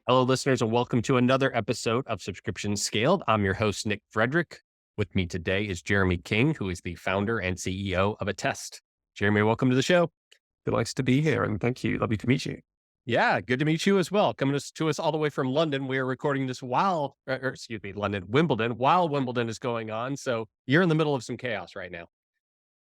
Hello, listeners, and welcome to another episode of Subscription Scaled. I'm your host, Nick Frederick. With me today is Jeremy King, who is the founder and CEO of Attest. Jeremy, welcome to the show. Delighted to be here, and thank you. Lovely to meet you. Yeah, good to meet you as well. Coming to us all the way from London. We are recording this London, Wimbledon, while Wimbledon is going on. So you're in the middle of some chaos right now.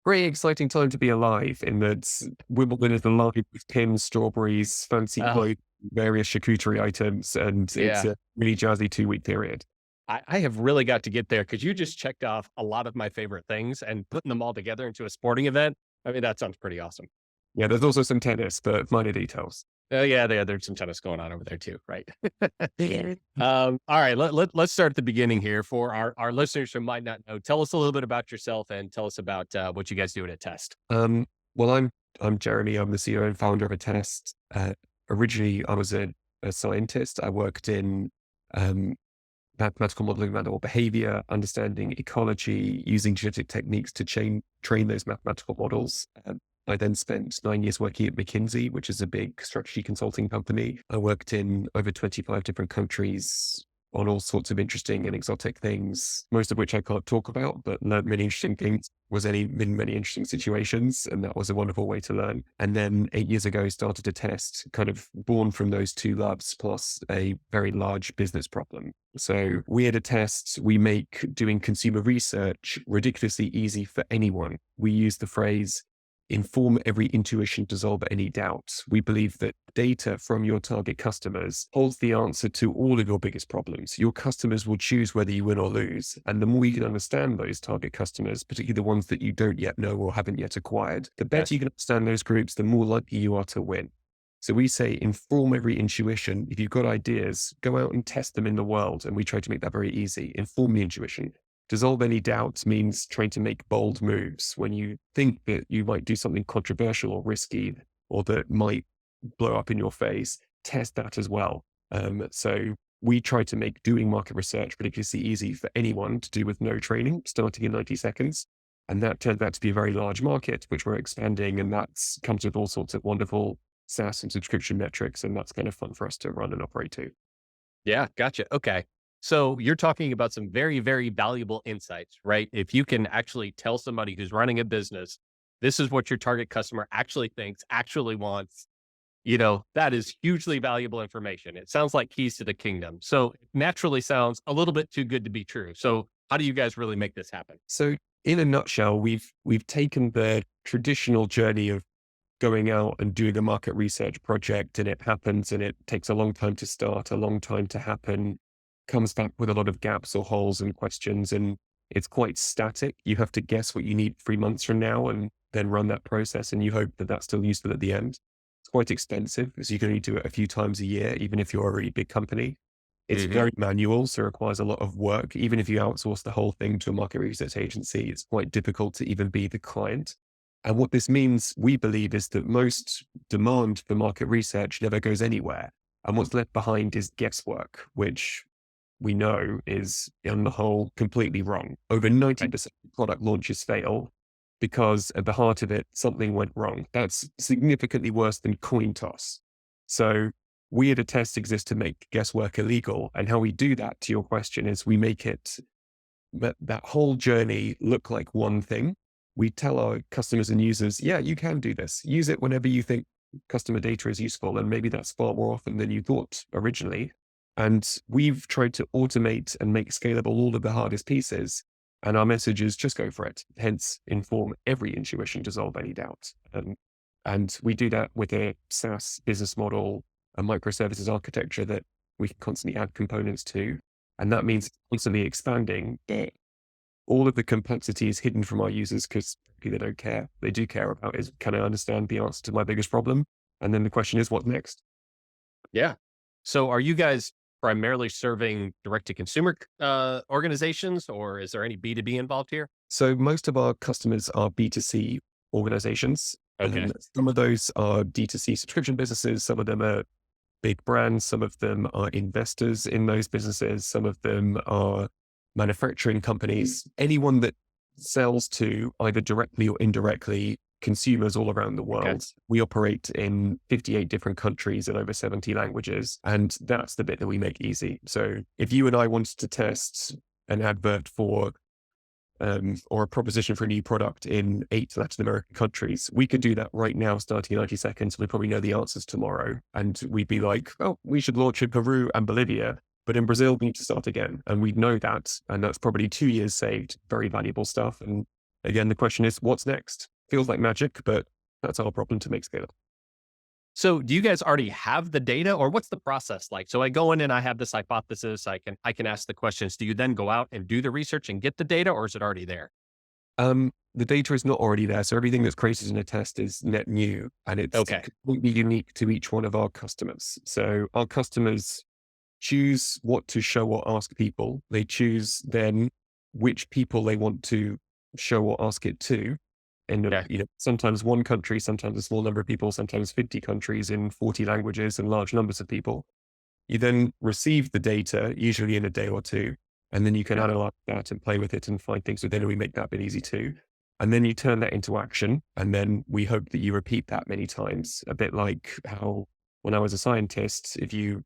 Very exciting time to be alive in that Wimbledon is alive with pins, strawberries, fancy Oh, clothes, various charcuterie items, and it's yeah. a really jazzy 2-week period. I have really got to get there because you just checked off a lot of my favorite things and putting them all together into a sporting event. I mean, that sounds pretty awesome. Yeah, there's also some tennis, but minor details. Oh yeah, there's some tennis going on over there too, right? All right, let's start at the beginning here for our listeners who might not know. Tell us a little bit about yourself and tell us about what you guys do at Attest. Well, I'm Jeremy. I'm the CEO and founder of Attest. Originally, I was a scientist. I worked in mathematical modeling of animal behavior, understanding ecology, using genetic techniques to train those mathematical models. I then spent 9 years working at McKinsey, which is a big strategy consulting company. I worked in over 25 different countries on all sorts of interesting and exotic things, most of which I can't talk about, but learned many interesting things, was in many interesting situations, and that was a wonderful way to learn. And then 8 years ago, started a test, kind of born from those two loves, plus a very large business problem. So we had a test, we make doing consumer research ridiculously easy for anyone. We use the phrase, inform every intuition, dissolve any doubt. We believe that data from your target customers holds the answer to all of your biggest problems. Your customers will choose whether you win or lose. And the more you can understand those target customers, particularly the ones that you don't yet know or haven't yet acquired, the better you can understand those groups, the more likely you are to win. So we say, inform every intuition. If you've got ideas, go out and test them in the world. And we try to make that very easy. Inform the intuition. Dissolve any doubts means trying to make bold moves. When you think that you might do something controversial or risky, or that might blow up in your face, test that as well. So we try to make doing market research ridiculously easy for anyone to do with no training, starting in 90 seconds. And that turns out to be a very large market, which we're expanding. And that comes with all sorts of wonderful SaaS and subscription metrics. And that's kind of fun for us to run and operate too. Yeah, gotcha. Okay. So you're talking about some very, very valuable insights, right? If you can actually tell somebody who's running a business, this is what your target customer actually thinks, actually wants, that is hugely valuable information. It sounds like keys to the kingdom. So it naturally sounds a little bit too good to be true. So how do you guys really make this happen? So in a nutshell, we've taken the traditional journey of going out and doing a market research project, and it happens, and it takes a long time to start, a long time to happen, comes back with a lot of gaps or holes and questions, and it's quite static. You have to guess what you need 3 months from now and then run that process, and you hope that that's still useful at the end. It's quite expensive because you can only do it a few times a year, even if you're a really big company. It's very manual, so it requires a lot of work. Even if you outsource the whole thing to a market research agency, it's quite difficult to even be the client. And what this means, we believe, is that most demand for market research never goes anywhere. And what's left behind is guesswork, which we know is, on the whole, completely wrong. Over 90% of product launches fail because at the heart of it, something went wrong. That's significantly worse than coin toss. So we at Attest exist to make guesswork illegal. And how we do that, to your question, is we make it, that whole journey look like one thing. We tell our customers and users, yeah, you can do this. Use it whenever you think customer data is useful. And maybe that's far more often than you thought originally. And we've tried to automate and make scalable all of the hardest pieces. And our message is just go for it. Hence, inform every intuition, dissolve any doubt. And we do that with a SaaS business model, a microservices architecture that we can constantly add components to. And that means constantly expanding. All of the complexity is hidden from our users because they don't care. They do care about is, can I understand the answer to my biggest problem? And then the question is, what's next? Yeah. So are you guys primarily serving direct to consumer organizations, or is there any B2B involved here? So most of our customers are B2C organizations. Okay. Some of those are D2C subscription businesses. Some of them are big brands. Some of them are investors in those businesses. Some of them are manufacturing companies. Anyone that sells to either directly or indirectly consumers all around the Okay. world. We operate in 58 different countries and over 70 languages. And that's the bit that we make easy. So if you and I wanted to test an advert for or a proposition for a new product in 8 Latin American countries, we could do that right now, starting in 90 seconds. We probably know the answers tomorrow. And we'd be like, oh, we should launch in Peru and Bolivia. But in Brazil, we need to start again. And we'd know that. And that's probably 2 years saved. Very valuable stuff. And again, the question is, what's next? Feels like magic, but that's our problem to make scale. So do you guys already have the data or what's the process like? So I go in and I have this hypothesis. I can ask the questions. Do you then go out and do the research and get the data or is it already there? The data is not already there. So everything that's created in a test is net new and it's Okay. completely unique to each one of our customers. So our customers choose what to show or ask people. They choose then which people they want to show or ask it to. And Okay. sometimes one country, sometimes a small number of people, sometimes 50 countries in 40 languages and large numbers of people. You then receive the data, usually in a day or two, and then you can Okay. analyze that and play with it and find things within it. We make that bit easy too. And then you turn that into action. And then we hope that you repeat that many times, a bit like how when I was a scientist, if you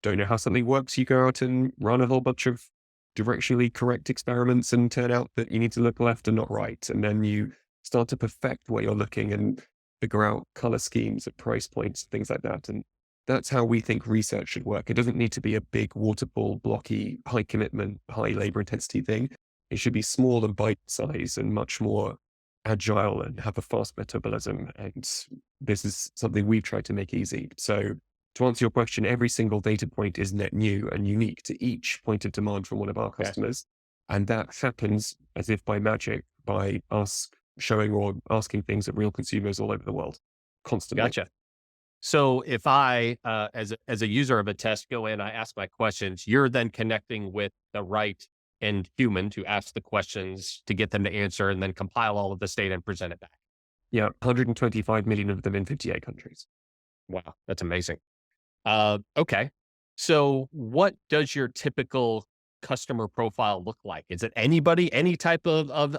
don't know how something works, you go out and run a whole bunch of directionally correct experiments and turn out that you need to look left and not right. And then you start to perfect where you're looking and figure out color schemes at price points, things like that. And that's how we think research should work. It doesn't need to be a big waterfall, blocky, high commitment, high labor intensity thing. It should be small and bite size and much more agile and have a fast metabolism. And this is something we've tried to make easy. So to answer your question, every single data point is net new and unique to each point of demand from one of our Okay. customers. And that happens as if by magic by us showing or asking things at real consumers all over the world constantly. Gotcha. So if I, as a user of a test, go in, I ask my questions, you're then connecting with the right end human to ask the questions to get them to answer and then compile all of this data and present it back. Yeah, 125 million of them in 58 countries. Wow, that's amazing. Okay. So what does your typical customer profile look like? Is it anybody, any type of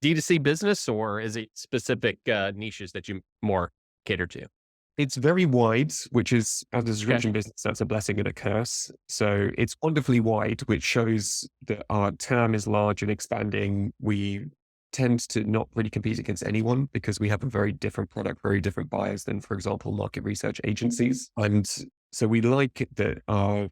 D2C business, or is it specific niches that you more cater to? It's very wide, which is, as a Okay. subscription business, that's a blessing and a curse. So it's wonderfully wide, which shows that our TAM is large and expanding. We tend to not really compete against anyone because we have a very different product, very different buyers than, for example, market research agencies. And so we like it that our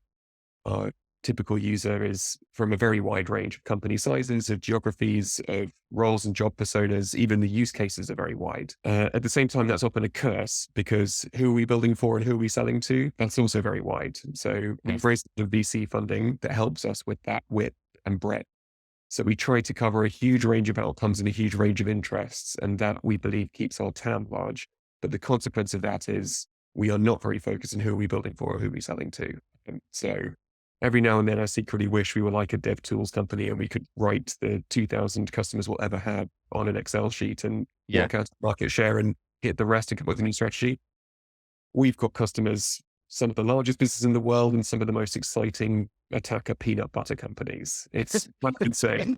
typical user is from a very wide range of company sizes, of geographies, of roles and job personas. Even the use cases are very wide. At the same time, that's often a curse because who are we building for and who are we selling to? That's also very wide. So we've raised the VC funding that helps us with that width and breadth. So we try to cover a huge range of outcomes and a huge range of interests. And that we believe keeps our TAM large. But the consequence of that is we are not very focused on who are we building for or who are we selling to. And so every now and then I secretly wish we were like a dev tools company and we could write the 2,000 customers we'll ever have on an Excel sheet and Yeah. work out market share and hit the rest and come up with a new strategy. We've got customers, some of the largest businesses in the world and some of the most exciting attacker peanut butter companies. It's like insane.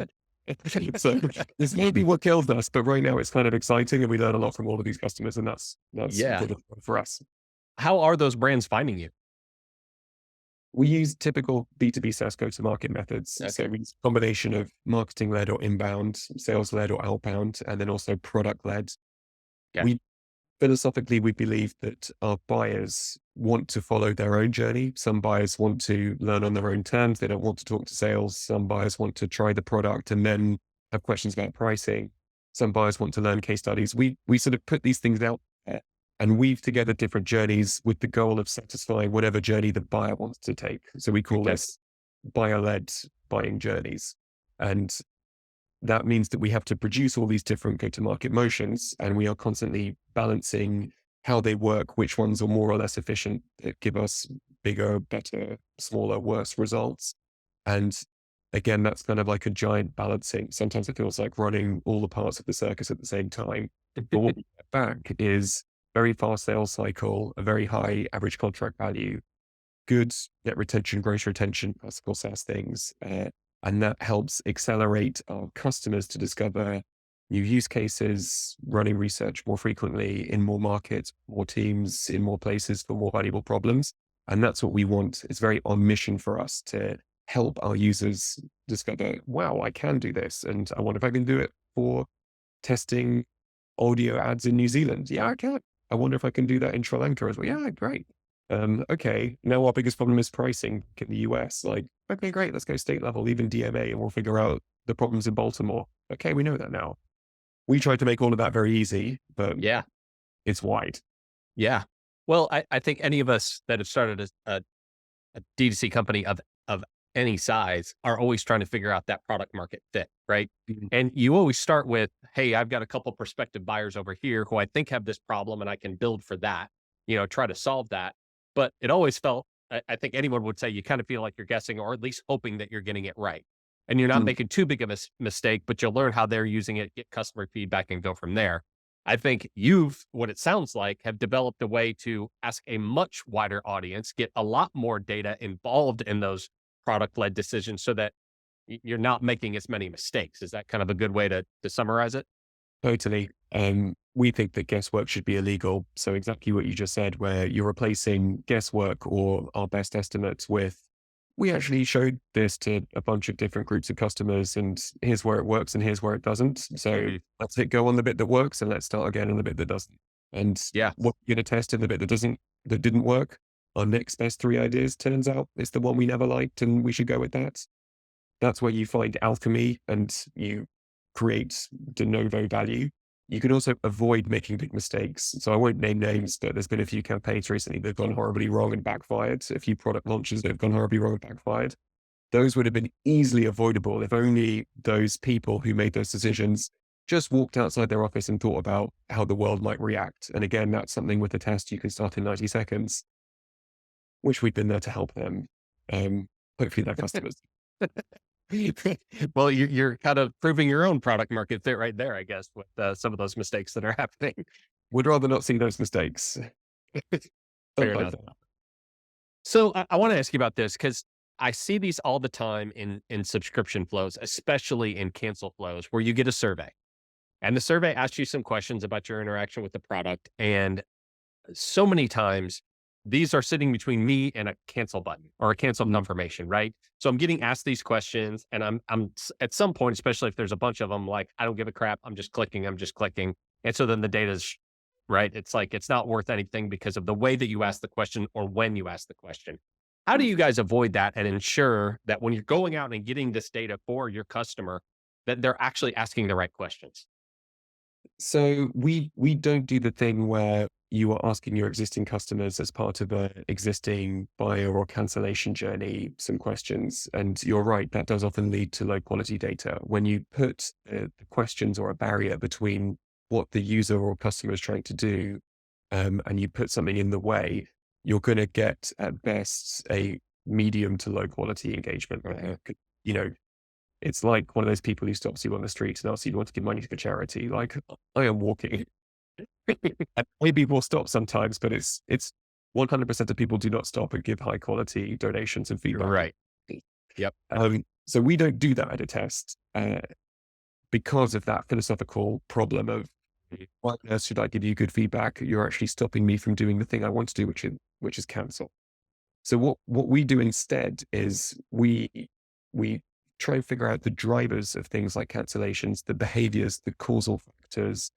So this may be what kills us, but right now it's kind of exciting and we learn a lot from all of these customers and that's Yeah. good for us. How are those brands finding you? We use typical B2B SaaS go-to-market methods. So Okay. we use a combination of marketing-led or inbound, sales-led or outbound, and then also product-led. Yeah. We philosophically, we believe that our buyers want to follow their own journey. Some buyers want to learn on their own terms. They don't want to talk to sales. Some buyers want to try the product and then have questions about pricing. Some buyers want to learn case studies. We sort of put these things out there and weave together different journeys with the goal of satisfying whatever journey the buyer wants to take. So we call Okay. this buyer-led buying journeys. And that means that we have to produce all these different go-to-market motions, and we are constantly balancing how they work, which ones are more or less efficient that give us bigger, better, smaller, worse results. And again, that's kind of like a giant balancing. Sometimes it feels like running all the parts of the circus at the same time. But what we get back is very fast sales cycle, a very high average contract value, good net retention, gross retention, classical SaaS things. And that helps accelerate our customers to discover new use cases, running research more frequently in more markets, more teams, in more places for more valuable problems. And that's what we want. It's very on mission for us to help our users discover, wow, I can do this. And I wonder if I can do it for testing audio ads in New Zealand. Yeah, I can. I wonder if I can do that in Sri Lanka as well. Yeah, great. Okay, now our biggest problem is pricing in the US. Like, okay, great, let's go state level, even DMA, and we'll figure out the problems in Baltimore. Okay, we know that now. We tried to make all of that very easy, but Yeah. it's wide. Yeah. Well, I think any of us that have started a D2C company of any size are always trying to figure out that product market fit, right? Mhm. And you always start with, "Hey, I've got a couple prospective buyers over here who I think have this problem and I can build for that, try to solve that." But it always felt, I think anyone would say you kind of feel like you're guessing or at least hoping that you're getting it right. And you're not Mm. making too big of a mistake, but you'll learn how they're using it, get customer feedback and go from there. I think you've, what it sounds like, have developed a way to ask a much wider audience, get a lot more data involved in those product led decisions so that you're not making as many mistakes. Is that kind of a good way to summarize it? Totally. We think that guesswork should be illegal. So exactly what you just said, where you're replacing guesswork or our best estimates with, we actually showed this to a bunch of different groups of customers and here's where it works and here's where it doesn't. So Mhm. let's hit go on the bit that works and let's start again on the bit that doesn't. And Yeah. what you're going to test in the bit that didn't work, our next best three ideas turns out it's the one we never liked and we should go with that. That's where you find alchemy and you create de novo value. You can also avoid making big mistakes. So I won't name names, but there's been a few campaigns recently that have gone horribly wrong and backfired. A few product launches that have gone horribly wrong and backfired. Those would have been easily avoidable if only those people who made those decisions just walked outside their office and thought about how the world might react. And again, that's something with a test you can start in 90 seconds, which we've been there to help them. Hopefully their customers. Well, you're kind of proving your own product market fit right there, I guess, with some of those mistakes that are happening. Would rather not see those mistakes. Fair Sometimes enough. So I want to ask you about this because I see these all the time in subscription flows, especially in cancel flows, where you get a survey and the survey asks you some questions about your interaction with the product. And so many times these are sitting between me and a cancel button or a cancel mm, confirmation, right? So I'm getting asked these questions and at some point, especially if there's a bunch of them, like, I don't give a crap. I'm just clicking. I'm just clicking. And so then the data's right. It's like, it's not worth anything because of the way that you ask the question or when you ask the question. How do you guys avoid that and ensure that when you're going out and getting this data for your customer, that they're actually asking the right questions? so we don't do the thing where you are asking your existing customers as part of a existing buyer or cancellation journey some questions. And you're right, that does often lead to low quality data. When you put the questions or a barrier between what the user or customer is trying to do, and you put something in the way, you're going to get at best a medium to low quality engagement. Right? You know, it's like one of those people who stops you on the street and asks you, "Do you want to give money to charity?" Like, I am walking. And maybe will stop sometimes, but it's 100% of people do not stop and give high quality donations and feedback. Right. Yep. So we don't do that at a test because of that philosophical problem of why on earth should I give you good feedback? You're actually stopping me from doing the thing I want to do, which is cancel. So what we do instead is we try and figure out the drivers of things like cancellations, the behaviors, the causal factors.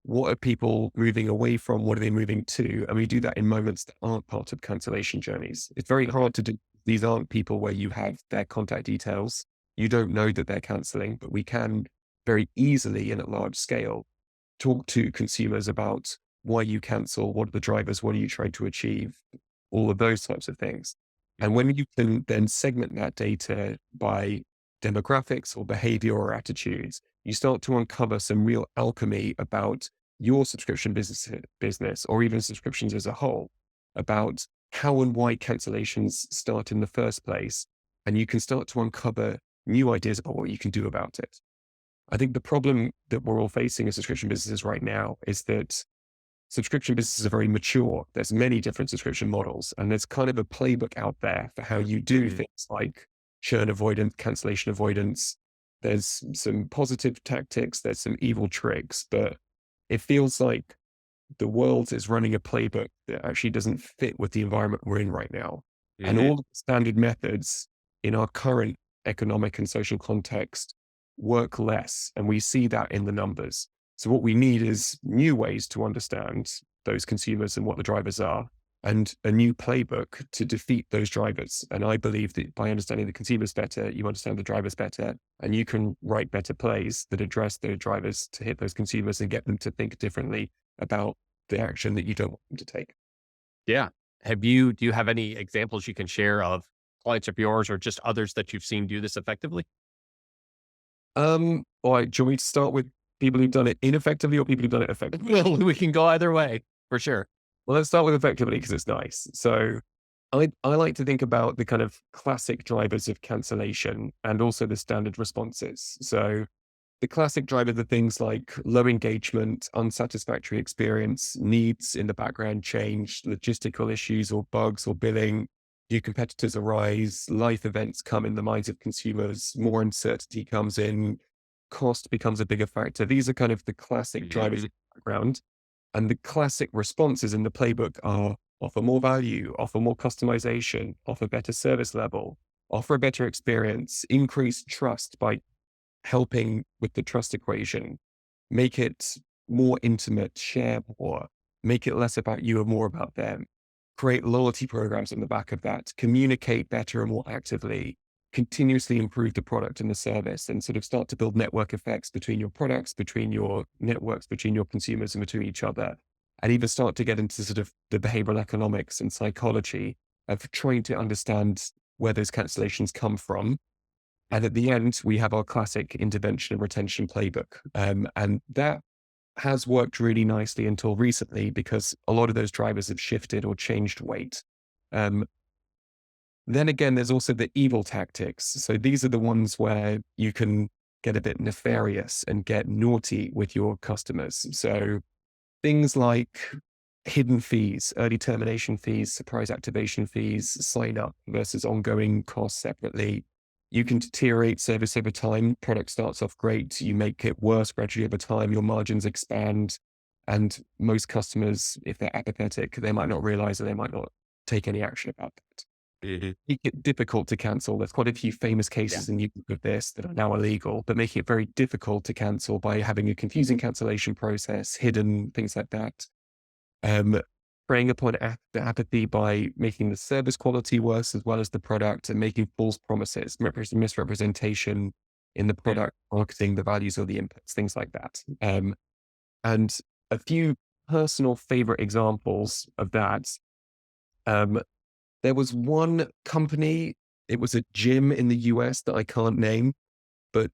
What are people moving away from? What are they moving to? And we do that in moments that aren't part of cancellation journeys. It's very hard to do. These aren't people where you have their contact details. You don't know that they're canceling, but we can very easily and at large scale talk to consumers about why you cancel, what are the drivers, what are you trying to achieve, all of those types of things. And when you can then segment that data by demographics or behavior or attitudes, you start to uncover some real alchemy about your subscription business or even subscriptions as a whole, about how and why cancellations start in the first place. And you can start to uncover new ideas about what you can do about it. I think the problem that we're all facing as subscription businesses right now is that subscription businesses are very mature. There's many different subscription models, and there's kind of a playbook out there for how you do Mhm. things like churn avoidance, cancellation avoidance. There's some positive tactics, there's some evil tricks, but it feels like the world is running a playbook that actually doesn't fit with the environment we're in right now. And Hmm. all the standard methods in our current economic and social context work less. And we see that in the numbers. So what we need is new ways to understand those consumers and what the drivers are, and a new playbook to defeat those drivers. And I believe that by understanding the consumers better, you understand the drivers better, and you can write better plays that address those drivers to hit those consumers and get them to think differently about the action that you don't want them to take. Yeah. Do you have any examples you can share of clients of yours or just others that you've seen do this effectively? All right, do you want me to start with people who've done it ineffectively or people who've done it effectively? Well, we can go either way for sure. Well, let's start with effectively because it's nice. So I like to think about the kind of classic drivers of cancellation and also the standard responses. So the classic drivers are things like low engagement, unsatisfactory experience, needs in the background change, logistical issues or bugs or billing, new competitors arise, life events come in the minds of consumers, more uncertainty comes in, cost becomes a bigger factor. These are kind of the classic drivers Mhm. in the background. And the classic responses in the playbook are offer more value, offer more customization, offer better service level, offer a better experience, increase trust by helping with the trust equation, make it more intimate, share more, make it less about you and more about them, create loyalty programs on the back of that, communicate better and more actively, continuously improve the product and the service, and sort of start to build network effects between your products, between your networks, between your consumers and between each other. And even start to get into sort of the behavioral economics and psychology of trying to understand where those cancellations come from, and at the end, we have our classic intervention and retention playbook. And that has worked really nicely until recently because a lot of those drivers have shifted or changed weight. Um, then again, there's also the evil tactics. So these are the ones where you can get a bit nefarious and get naughty with your customers. So things like hidden fees, early termination fees, surprise activation fees, sign up versus ongoing costs separately. You can deteriorate service over time. Product starts off great. You make it worse gradually over time. Your margins expand. And most customers, if they're apathetic, they might not realize and they might not take any action about that. Mhm. Make it difficult to cancel. There's quite a few famous Yeah. cases in Europe of this that are now illegal, but making it very difficult to cancel by having a confusing cancellation process, hidden things like that. Um, Preying upon the apathy by making the service quality worse as well as the product and making false promises, misrepresentation in the Mhm. product, marketing, the values or the inputs, things like that. And a few personal favorite examples of that. Um, there was one company, it was a gym in the US that I can't name, but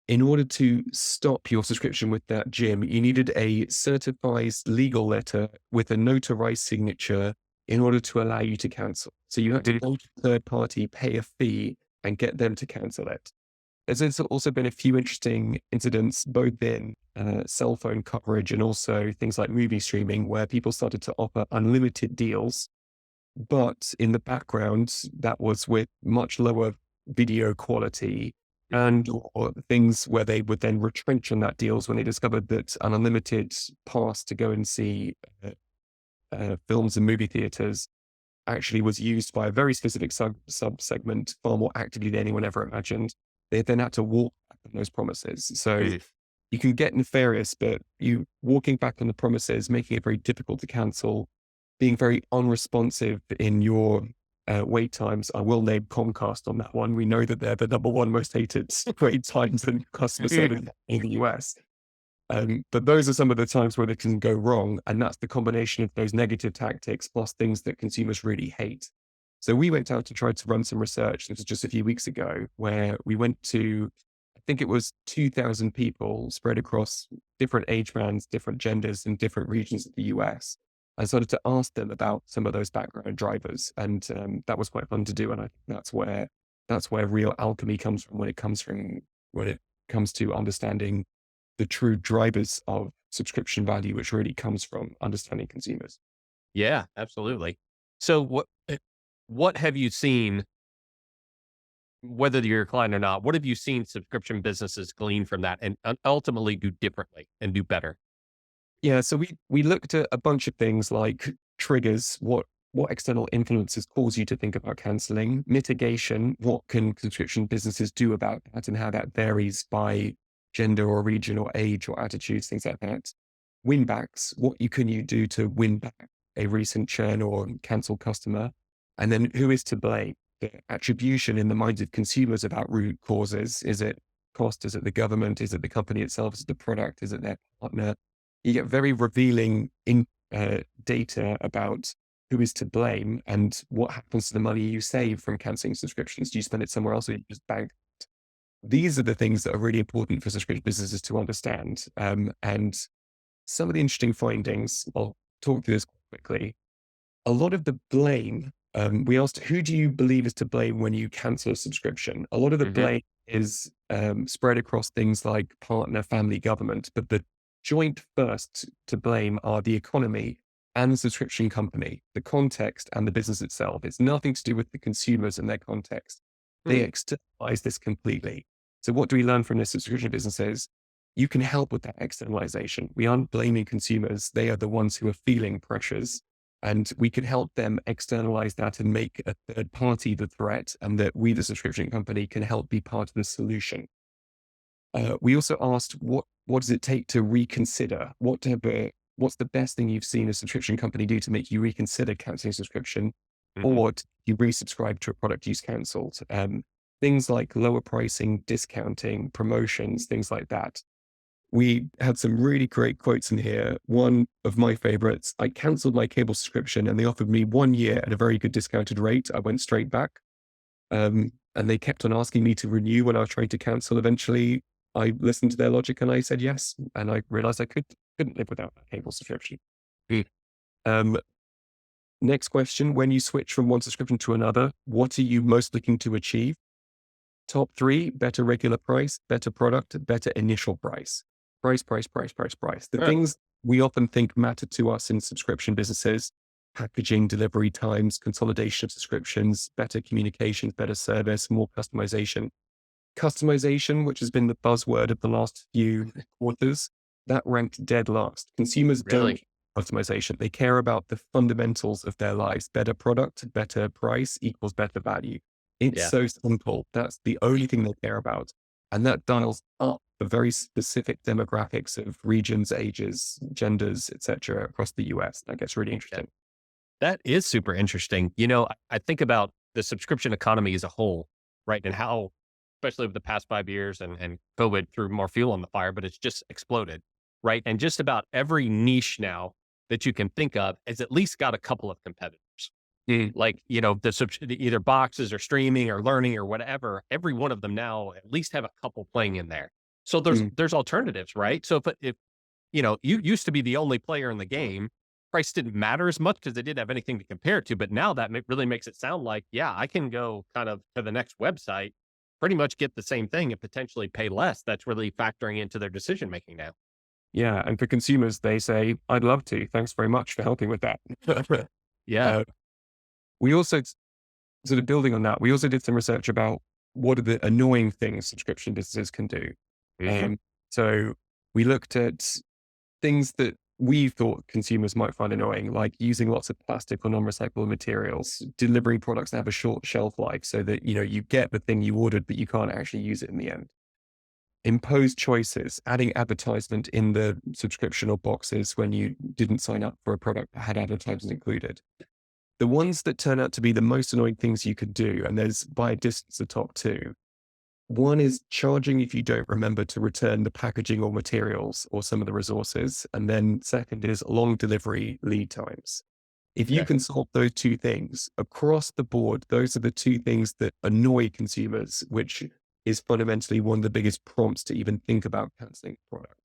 in order to stop your subscription with that gym, you needed a certified legal letter with a notarized signature in order to allow you to cancel. So you had to Mhm. go to a third party, pay a fee, and get them to cancel it. There's also been a few interesting incidents, both in cell phone coverage and also things like movie streaming, where people started to offer unlimited deals, but in the background, that was with much lower video quality and or things where they would then retrench on that deals when they discovered that an unlimited pass to go and see films in movie theaters actually was used by a very specific sub segment far more actively than anyone ever imagined. They then had to walk back on those promises. So Mhm. you can get nefarious, but you walking back on the promises, making it very difficult to cancel, being very unresponsive in your wait times. I will name Comcast on that one. We know that they're the number one most hated wait times in customer service in the US. But those are some of the times where it can go wrong. And that's the combination of those negative tactics plus things that consumers really hate. So we went out to try to run some research. This was just a few weeks ago, where we went to, I think it was 2,000 people spread across different age bands, different genders in different regions of the US. I started to ask them about some of those background drivers. And that was quite fun to do. And I think that's where real alchemy comes from when it comes to understanding the true drivers of subscription value, which really comes from understanding consumers. Yeah, absolutely. So what have you seen whether you're a client or not, what have you seen subscription businesses glean from that and ultimately do differently and do better? Yeah, so we looked at a bunch of things like triggers, what external influences cause you to think about canceling, mitigation, what can subscription businesses do about that and how that varies by gender or region or age or attitudes, things like that. Win backs, what you can you do to win back a recent churn or cancel customer, and then who is to blame? The attribution in the minds of consumers about root causes. Is it cost? Is it the government? Is it the company itself? Is it the product? Is it their partner? You get very revealing data about who is to blame and what happens to the money you save from canceling subscriptions. Do you spend it somewhere else or you just bank? These are the things that are really important for subscription businesses to understand. And some of the interesting findings, I'll talk through this quickly. A lot of the blame, we asked, who do you believe is to blame when you cancel a subscription? A lot of the Hmm. blame is spread across things like partner, family, government, but the joint first to blame are the economy and the subscription company, the context and the business itself. It's nothing to do with the consumers and their context. They externalize this completely. So what do we learn from this subscription businesses? You can help with that externalization. We aren't blaming consumers. They are the ones who are feeling pressures, and we can help them externalize that and make a third party the threat, and that we, the subscription company, can help be part of the solution. We also asked, what does it take to reconsider? What's the best thing you've seen a subscription company do to make you reconsider canceling subscription, Hmm. or you resubscribe to a product you've cancelled? Things like lower pricing, discounting, promotions, things like that. We had some really great quotes in here. One of my favorites, I canceled my cable subscription and they offered me 1 year at a very good discounted rate. I went straight back. And they kept on asking me to renew when I was trying to cancel. Eventually, I listened to their logic and I said yes. And I realized I couldn't live without that cable subscription. Mm. Um, Next question, when you switch from one subscription to another, what are you most looking to achieve? Top three, better regular price, better product, better initial price. Price, price, price, price, price. The Huh. things we often think matter to us in subscription businesses, packaging, delivery times, consolidation of subscriptions, better communications, better service, more customization. Customization, which has been the buzzword of the last few quarters, that ranked dead last. Consumers don't Really? customization. They care about the fundamentals of their lives. Better product, better price equals better value. It's Yeah. so simple. That's the only thing they care about. And that dials up the very specific demographics of regions, ages, genders, etc., across the US. That gets really Yeah. interesting. That is super interesting. I think about the subscription economy as a whole, right? And how, especially over the past 5 years and COVID threw more fuel on the fire, but it's just exploded, right? And just about every niche now that you can think of has at least got a couple of competitors. Mm, Like, either boxes or streaming or learning or whatever, every one of them now at least have a couple playing in there. So there's mm. there's alternatives, right? So if you used to be the only player in the game. Price didn't matter as much because they didn't have anything to compare it to. But now that really makes it sound like, yeah, I can go kind of to the next website, pretty much get the same thing and potentially pay less. That's really factoring into their decision making now. Yeah. And for consumers, they say, I'd love to. Thanks very much for helping with that. Yeah. uh, we also sort of building on that, we also did some research about what are the annoying things subscription businesses can do. Hmm. Um, so we looked at things that we thought consumers might find annoying, like using lots of plastic or non-recyclable materials, delivering products that have a short shelf life so that, you get the thing you ordered, but you can't actually use it in the end. Impose choices, adding advertisement in the subscription or boxes when you didn't sign up for a product that had advertisements included. The ones that turn out to be the most annoying things you could do, and there's by a distance the top two. One is charging if you don't remember to return the packaging or materials or some of the resources. And then second is long delivery lead times. If you Okay. can solve those two things across the board, those are the two things that annoy consumers, which is fundamentally one of the biggest prompts to even think about canceling a product.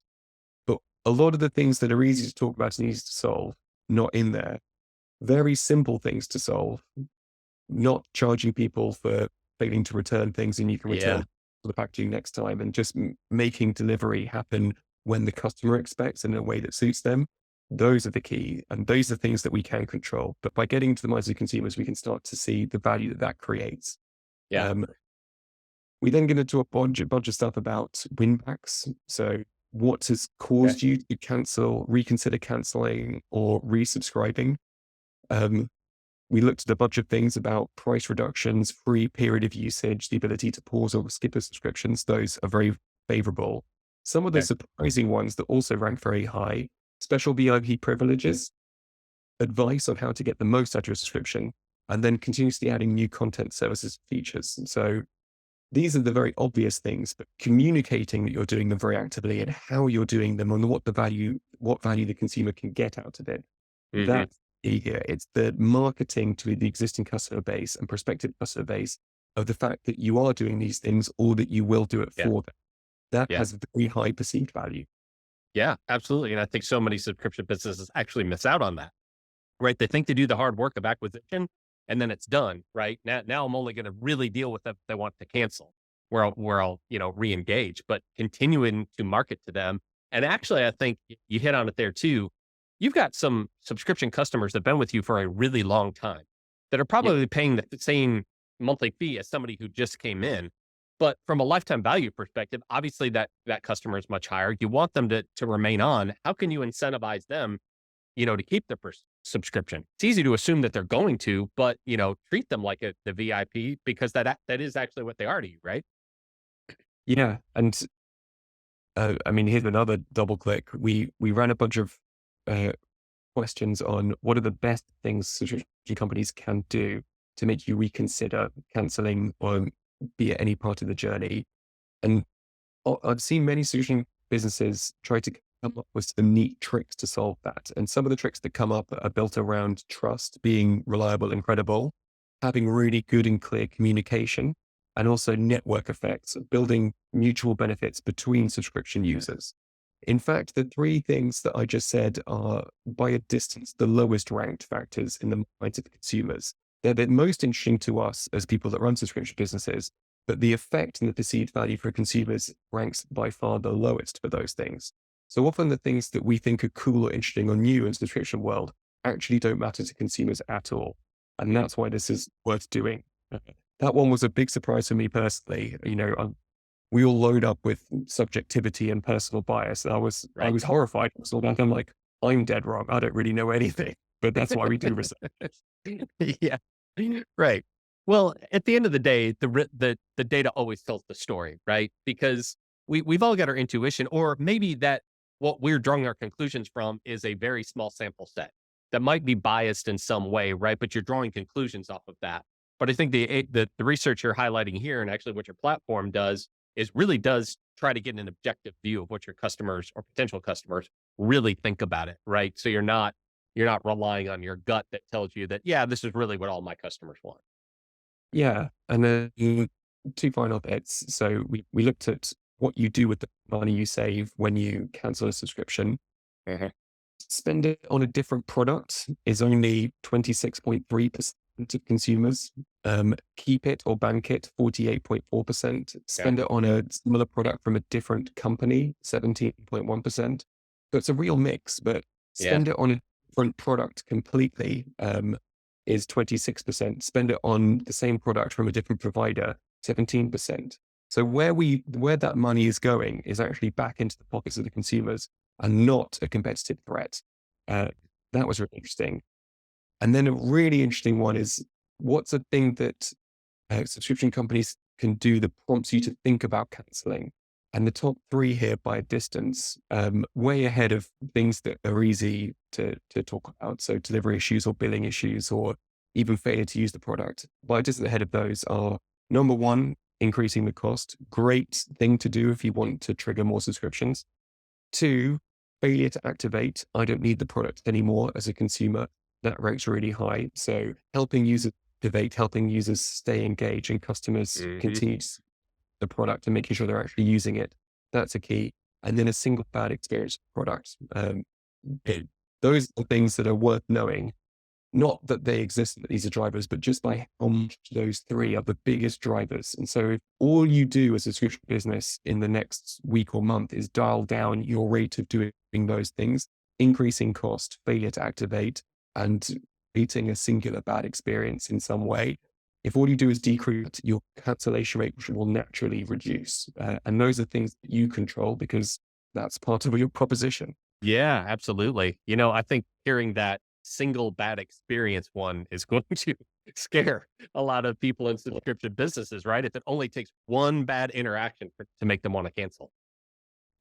But a lot of the things that are easy to talk about and easy to solve, not in there. Very simple things to solve, not charging people for failing to return things and you can Yeah. return the packaging next time, and just making delivery happen when the customer expects in a way that suits them. Those are the key. And those are things that we can control. But by getting to the minds of consumers, we can start to see the value that that creates. Yeah. Um, We then get into a bunch of stuff about win backs. So what has Okay. caused you to cancel, reconsider canceling or resubscribing? Um, we looked at a bunch of things about price reductions, free period of usage, the ability to pause or skip a subscriptions. Those are very favorable. Some of the Okay. surprising ones that also rank very high, special VIP privileges, advice on how to get the most out of your subscription, and then continuously adding new content, services, features. And so these are the very obvious things, but communicating that you're doing them very actively and how you're doing them and what value the consumer can get out of it. Hmm. That's here. It's the marketing to the existing customer base and prospective customer base of the fact that you are doing these things or that you will do it Yeah. for them. That Yeah. has very high perceived value. Yeah. Absolutely. And I think so many subscription businesses actually miss out on that. Right? They think they do the hard work of acquisition and then it's done, right? Now I'm only going to really deal with them if they want to cancel, where I'll, re-engage, but continuing to market to them. And actually, I think you hit on it there too. You've got some subscription customers that have been with you for a really long time that are Yeah. probably paying the same monthly fee as somebody who just came in. But from a lifetime value perspective, obviously that customer is much higher. You want them to remain on. How can you incentivize them to keep the subscription? It's easy to assume that they're going to, but, treat them like the VIP because that is actually what they are to you, right? Yeah. And I mean, here's another double click. We ran a bunch of uh, questions on what are the best things subscription companies can do to make you reconsider canceling or be at any part of the journey. And I've seen many solution businesses try to come up with some neat tricks to solve that. And some of the tricks that come up are built around trust, being reliable and credible, having really good and clear communication, and also network effects, building mutual benefits between subscription users. In fact, the three things that I just said are by a distance the lowest ranked factors in the minds of consumers. They're the most interesting to us as people that run subscription businesses, but the effect and the perceived value for consumers ranks by far the lowest for those things. So often the things that we think are cool or interesting or new in the subscription world actually don't matter to consumers at all. And that's why this is worth doing. That one was a big surprise for me personally. We all load up with subjectivity and personal bias. And I Right. was horrified. So I'm like, I'm dead wrong. I don't really know anything, but that's why we do research. Yeah. Right. Well, at the end of the day, the data always tells the story, right? Because we've all got our intuition, or maybe that what we're drawing our conclusions from is a very small sample set that might be biased in some way, right? But you're drawing conclusions off of that. But I think the research you're highlighting here, and actually what your platform does, is really does try to get an objective view of what your customers or potential customers really think about it, right? So you're not relying on your gut that tells you that, yeah, this is really what all my customers want. Yeah. And then two final bits. So we looked at what you do with the money you save when you cancel a subscription. Mhm. Spend it on a different product is only 26.3% of consumers. Keep it or bank it, 48.4%. Okay. Spend it on a similar product from a different company, 17.1%. So it's a real mix, but Yeah. spend it on a different product completely is 26%. Spend it on the same product from a different provider, 17%. So where that money is going is actually back into the pockets of the consumers and not a competitive threat. Uh, that was really interesting. And then a really interesting one is what's a thing that subscription companies can do that prompts you to think about canceling? And the top three here by a distance, way ahead of things that are easy to talk about. So delivery issues or billing issues or even failure to use the product. By a distance ahead of those are number one, increasing the cost. Great thing to do if you want to trigger more subscriptions. Two, failure to activate. I don't need the product anymore as a consumer. That rate's really high. So helping users activate, helping users stay engaged and customers Hmm. continue to the product and making sure they're actually using it. That's a key. And then a single bad experience product. It- those are things that are worth knowing. Not that they exist, that these are drivers, but just by how much those three are the biggest drivers. And so if all you do as a subscription business in the next week or month is dial down your rate of doing those things, increasing cost, failure to activate, and creating a singular bad experience in some way, If all you do is decrease, your cancellation rate will naturally reduce. And those are things that you control because that's part of your proposition. Yeah, absolutely. I think hearing that single bad experience one is going to scare a lot of people in subscription businesses, right? If it only takes one bad interaction to make them want to cancel.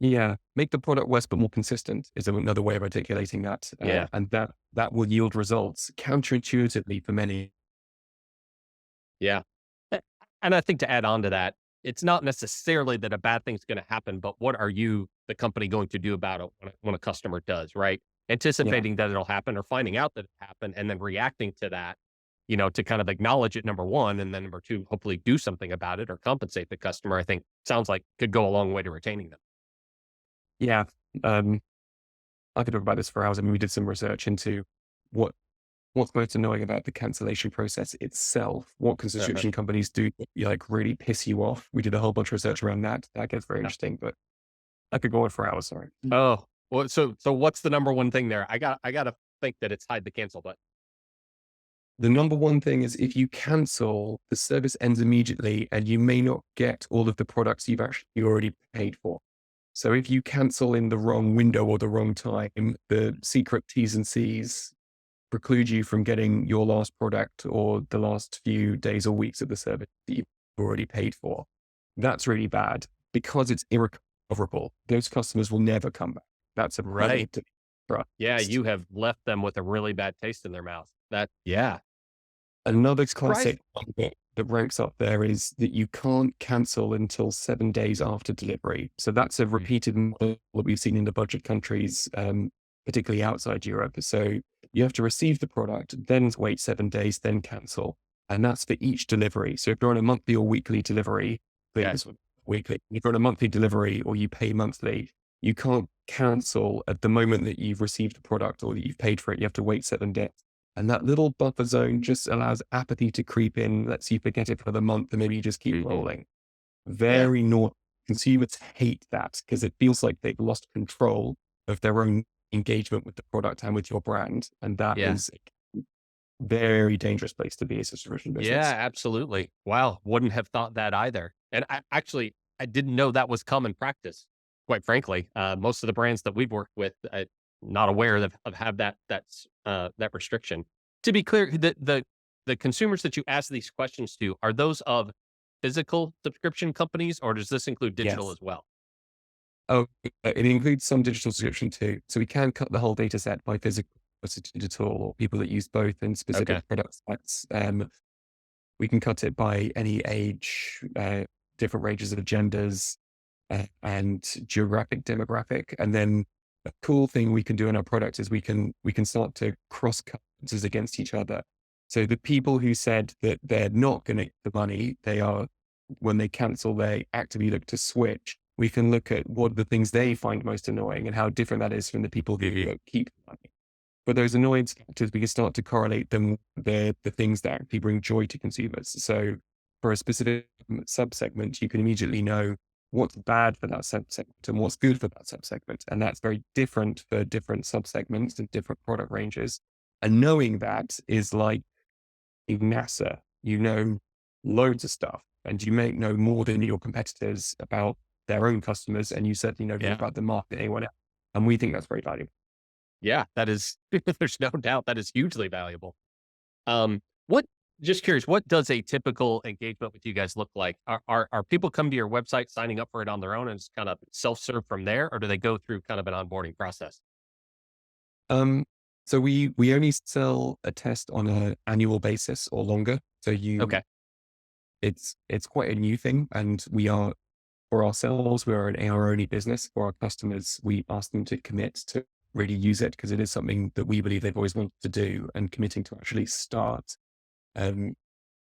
Yeah, make the product worse but more consistent is another way of articulating that, Yeah. and that will yield results counterintuitively for many. Yeah. A and I think to add on to that, it's not necessarily that a bad thing's gonna happen, but what are you, the company, going to do about it when a customer does, right? Yeah, Anticipating that it'll happen or finding out that it happened and then reacting to that, to kind of acknowledge it, number 1, and then number 2, hopefully do something about it or compensate the customer, I think sounds like could go a long way to retaining them. yeah. Um, I could talk about this for hours. I mean, we did some research into what what's most annoying about the cancellation process itself. What can Uh-huh. subscription companies do that, like, really piss you off? We did a whole bunch of research around that. That gets very Yeah. interesting, but I could go on for hours, sorry. Oh, well, so what's the number 1 thing there? I gotta think that it's hide the cancel button. The number one thing is if you cancel, the service ends immediately and you may not get all of the products you already paid for. So if you cancel in the wrong window or the wrong time, the secret T's and C's preclude you from getting your last product or the last few days or weeks of the service that you've already paid for. That's really bad because it's irrecoverable. Those customers will never come back. That's a Right. permanent Yeah, trust. you have left them with a really bad taste in their mouth. Yeah. Another Surprise classic one that ranks up there is that you can't cancel until 7 days after delivery. So that's a Mm, repeated model that we've seen in the budget countries, particularly outside Europe. So you have to receive the product, then wait 7 days, then cancel. And that's for each delivery. So if you're on a monthly or weekly delivery, okay. this one, weekly, if you're on a monthly delivery or you pay monthly, you can't cancel at the moment that you've received the product or that you've paid for it. You have to wait 7 days. And that little buffer zone just allows apathy to creep in, lets you forget it for the month, and maybe you just keep Mhm. rolling. Yeah. Very naughty. Consumers hate that because it feels like they've lost control of their own engagement with the product and with your brand. And that Yeah. is a very dangerous place to be as a subscription Yeah, business. absolutely. Wow, wouldn't have thought that either. And I didn't know that was common practice, quite frankly. Most of the brands that we've worked with, not aware of have that restriction. To be clear, the consumers that you ask these questions to, are those of physical subscription companies, or does this include digital Yes. as well? Oh, it includes some digital subscription too. So we can cut the whole data set by physical versus digital or people that use both in Okay. specific product sets. We can cut it by any age, different ranges of genders, and geographic demographic. And then a cool thing we can do in our product is we can start to cross customers against each other. So the people who said that they're not going to get the money, they are when they cancel, they actively look to switch. We can look at what the things they find most annoying and how different that is from the people who keep the money. For those annoyance factors, we can start to correlate them with the things that actually bring joy to consumers. So for a specific subsegment, you can immediately know what's bad for that subsegment and what's good for that subsegment. And that's very different for different subsegments and different product ranges. And knowing that is like in NASA, you know loads of stuff and you may know more than your competitors about their own customers. And you certainly know more Yeah. about the market than anyone else. And we think that's very valuable. Yeah, that is there's no doubt that is hugely valuable. What just curious, what does a typical engagement with you guys look like? Are people come to your website signing up for it on their own and just kind of self-serve from there, or do they go through kind of an onboarding process? Um, so we only sell a test on an annual basis or longer. So Okay. it's quite a new thing, and we are for ourselves we're an AR only business. For our customers, we ask them to commit to really use it because it is something that we believe they've always wanted to do, and committing to actually start um,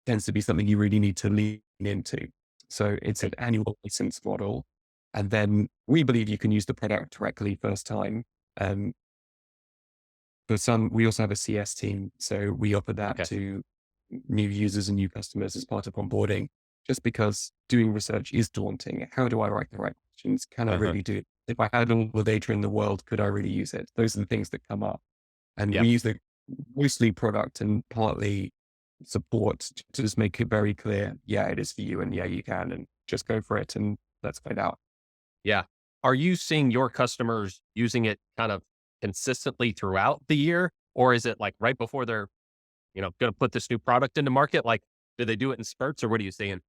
tends to be something you really need to lean into. So it's Okay. an annual license model, and then we believe you can use the product directly first time. Um, But some we also have a CS team, so we offer that Okay. to new users and new customers as part of onboarding, just because doing research is daunting. How do I write the right questions? Can I Uh-huh. really do it? If I had all the data in the world, could I really use it? Those are the things that come up. And Yep. we use the mostly product and partly support to just make it very clear, yeah, it is for you and yeah, you can, and just go for it and let's find out. Yeah. Are you seeing your customers using it kind of consistently throughout the year? Or is it like right before they're, going to put this new product into market? Like, do they do it in spurts or what are you seeing?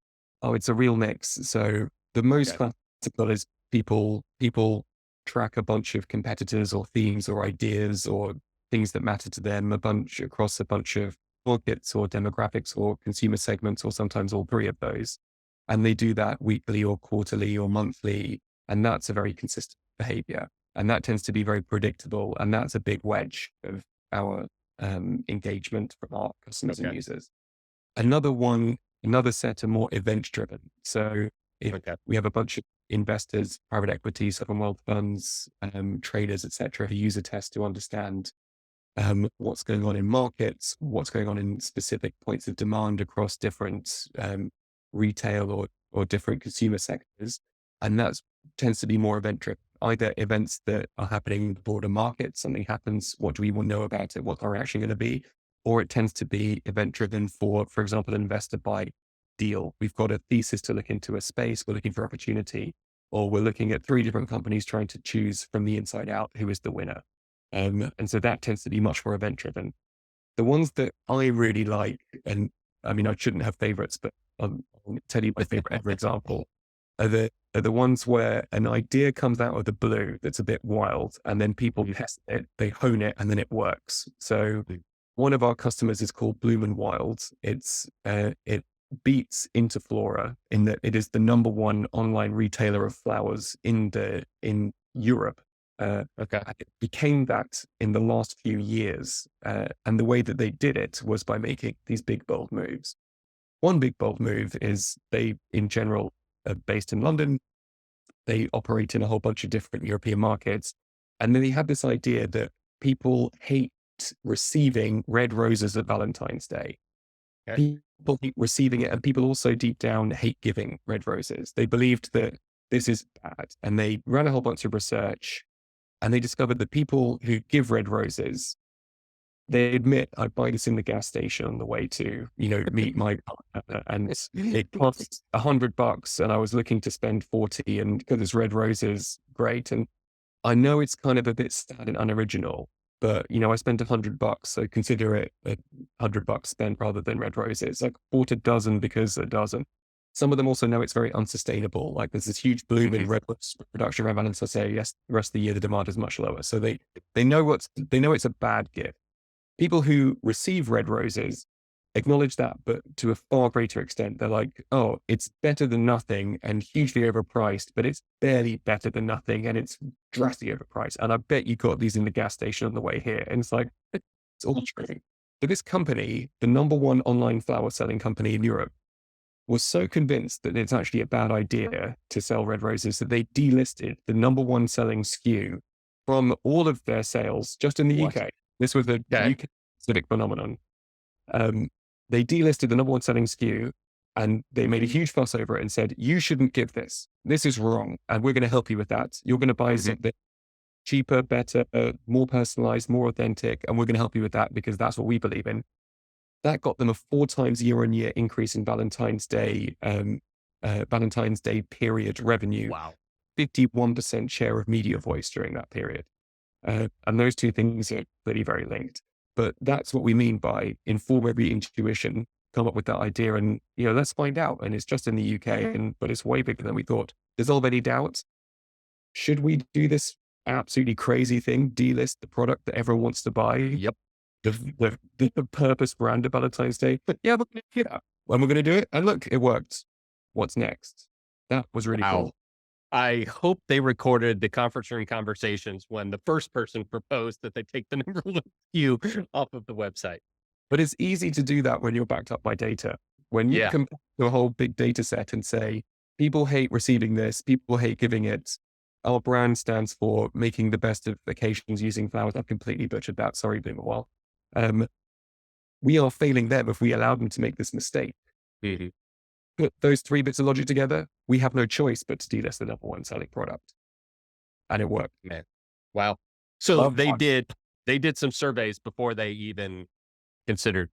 Oh, it's a real mix. So the most Okay. classical is people track a bunch of competitors or themes or ideas or things that matter to them, a bunch across a bunch of markets or demographics or consumer segments, or sometimes all three of those. And they do that weekly or quarterly or monthly. And that's a very consistent behavior. And that tends to be very predictable. And that's a big wedge of our engagement from our customers and Okay. users. Another one, another set are more event driven. So if Okay. we have a bunch of investors, private equity, sovereign wealth funds, traders, etc., who use a test to understand what's going on in markets, what's going on in specific points of demand across different retail or different consumer sectors. And that tends to be more event driven, either events that are happening in the broader market, something happens, what do we want to know about it, what's our reaction going to be? Or it tends to be event driven for example, an investor buy deal. We've got a thesis to look into a space, we're looking for opportunity, or we're looking at three different companies trying to choose from the inside out who is the winner. And so that tends to be much more event driven. The ones that I really like, and I mean, I shouldn't have favorites, but I'll tell you my favorite ever example, are the ones where an idea comes out of the blue that's a bit wild, and then people test it, they hone it, and then it works. So Mm. one of our customers is called Bloom and Wild. It beats Interflora in that it is the number one online retailer of flowers in Europe. Okay. And it became that in the last few years. And the way that they did it was by making these big, bold moves. One big, bold move is they, in general, are based in London. They operate in a whole bunch of different European markets. And then they had this idea that people hate receiving red roses at Valentine's Day. Okay. People hate receiving it, and people also deep down hate giving red roses. They believed that this is bad. And they ran a whole bunch of research and they discovered that people who give red roses, they admit, I buy this in the gas station on the way to, meet my partner, and it costs $100 and I was looking to spend 40 and because it's red roses, great. And I know it's kind of a bit sad and unoriginal, but I spent $100, so consider it $100 spent rather than red roses. I bought a dozen because a dozen. Some of them also know it's very unsustainable. Like there's this huge bloom in Mhm. red rose production around Valentine's Day. Yes, the rest of the year the demand is much lower. So they know it's a bad gift. People who receive red roses acknowledge that, but to a far greater extent, they're like, oh, it's better than nothing and hugely overpriced, but it's barely better than nothing and it's drastically overpriced. And I bet you got these in the gas station on the way here. And it's like, it's all true. But this company, the number one online flower selling company in Europe, was so convinced that it's actually a bad idea to sell red roses that they delisted the number one selling SKU from all of their sales just in the What? UK. This was a Okay. UK specific phenomenon. Um, they delisted the number one selling SKU and they made a huge fuss over it and said, you shouldn't give this. This is wrong. And we're going to help you with that. You're going to buy Mhm. something cheaper, better, more personalized, more authentic. And we're going to help you with that because that's what we believe in. That got them a 4 times year-on-year increase in Valentine's Day period revenue, Wow. 51% share of media voice during that period. And those two things are very, very linked. But that's what we mean by inform every intuition, come up with that idea and, let's find out. And it's just in the UK, but it's way bigger than we thought. Dissolve any doubts. Should we do this absolutely crazy thing, delist the product that everyone wants to buy? Yep. The purpose brand of Valentine's Day. But yeah, we're going to do that. And we're going to do it. And look, it worked. What's next? That was really Wow. cool. I hope they recorded the conference room conversations when the first person proposed that they take the number one SKU off of the website. But it's easy to do that when you're backed up by data. When you Yeah. compare to a whole big data set and say, people hate receiving this, people hate giving it. Our brand stands for making the best of occasions using flowers. I've completely butchered that. Sorry, Boomer. Um, we are failing them if we allow them to make this mistake. Mhm. Put those three bits of logic together, we have no choice but to delist the number one selling product. And it worked. Man. Wow. So Love they that. did some surveys before they even considered.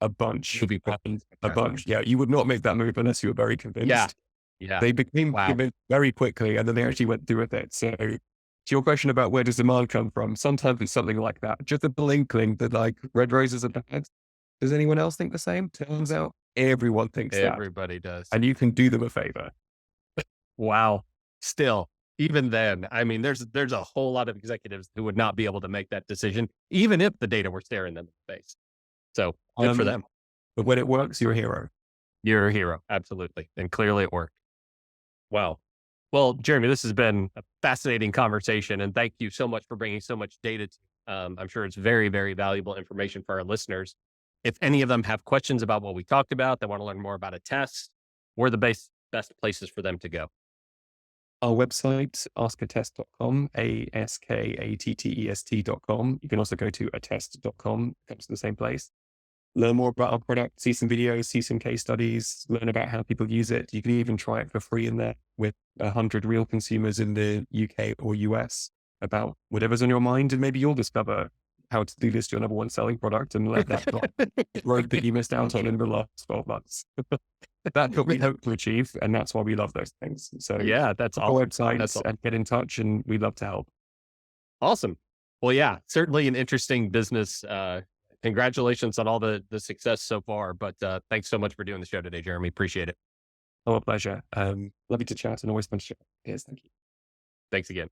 a bunch movie point. and a Okay. bunch. Yeah, you would not make that move unless you were very Yeah. convinced. Yeah. They became Wow. convinced very quickly, and then they actually went through with it. So, to your question about where does demand come from, sometimes it's something like that. Just a little inkling that like red roses are bad. Does anyone else think the same? Turns out everyone thinks that, Everybody does. and you can do them a favor. Wow. Still, even then, I mean, there's a whole lot of executives who would not be able to make that decision, even if the data were staring them in the face. So good for Um, them. but when it works, you're a hero. You're a hero. Absolutely. And clearly it worked. Wow. Well, Jeremy, this has been a fascinating conversation, and thank you so much for bringing so much data. I'm sure it's very, very valuable information for our listeners. If any of them have questions about what we talked about, they want to learn more about Attest, where the best places for them to go. Our website, askattest.com, askattest.com. You can also go to attest.com, comes to the same place. Learn more about our product, see some videos, see some case studies, learn about how people use it. You can even try it for free in there with 100 real consumers in the UK or US about whatever's on your mind. And maybe you'll discover how to do this to your number one selling product and let that growth that you missed out on in the last 12 months. That's what we hope to achieve. And that's why we love those things. So Yeah, that's our awesome. That's websites and get in touch, and we'd love to help. awesome. Well, yeah, certainly an interesting business. Congratulations on all the success so far. But thanks so much for doing the show today, Jeremy. Appreciate it. Oh, a pleasure. Lovely to chat and always fun to chat. Yes, thank you. Thanks again.